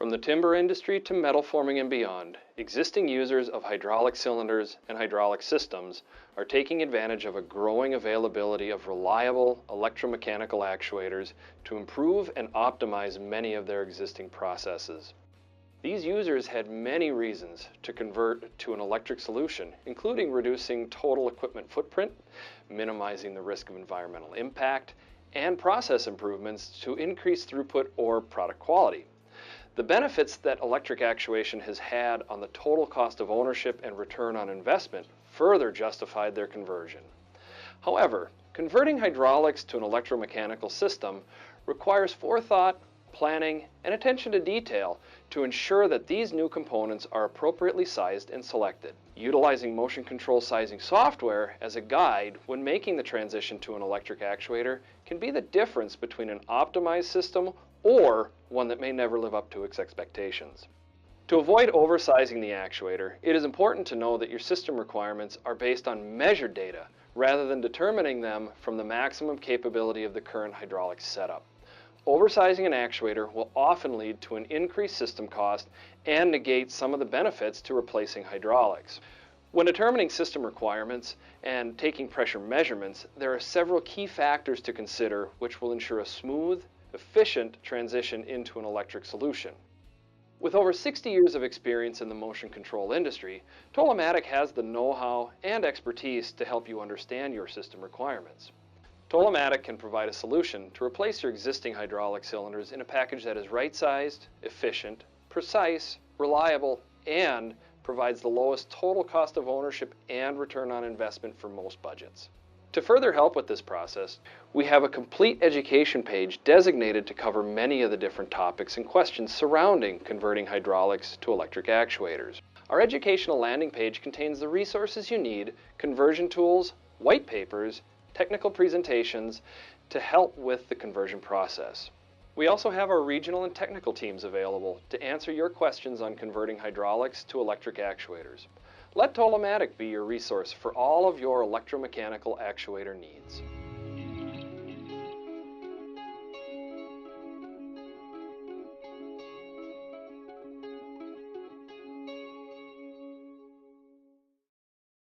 From the timber industry to metal forming and beyond, existing users of hydraulic cylinders and hydraulic systems are taking advantage of a growing availability of reliable electromechanical actuators to improve and optimize many of their existing processes. These users had many reasons to convert to an electric solution, including reducing total equipment footprint, minimizing the risk of environmental impact, and process improvements to increase throughput or product quality. The benefits that electric actuation has had on the total cost of ownership and return on investment further justified their conversion. However, converting hydraulics to an electromechanical system requires forethought, planning, and attention to detail to ensure that these new components are appropriately sized and selected. Utilizing motion control sizing software as a guide when making the transition to an electric actuator can be the difference between an optimized system or one that may never live up to its expectations. To avoid oversizing the actuator, it is important to know that your system requirements are based on measured data rather than determining them from the maximum capability of the current hydraulic setup. Oversizing an actuator will often lead to an increased system cost and negate some of the benefits to replacing hydraulics. When determining system requirements and taking pressure measurements, there are several key factors to consider which will ensure a smooth, efficient transition into an electric solution. With over 60 years of experience in the motion control industry, Tolomatic has the know-how and expertise to help you understand your system requirements. Tolomatic can provide a solution to replace your existing hydraulic cylinders in a package that is right-sized, efficient, precise, reliable, and provides the lowest total cost of ownership and return on investment for most budgets. To further help with this process, we have a complete education page designated to cover many of the different topics and questions surrounding converting hydraulics to electric actuators. Our educational landing page contains the resources you need, conversion tools, white papers, technical presentations to help with the conversion process. We also have our regional and technical teams available to answer your questions on converting hydraulics to electric actuators. Let Tolomatic be your resource for all of your electromechanical actuator needs.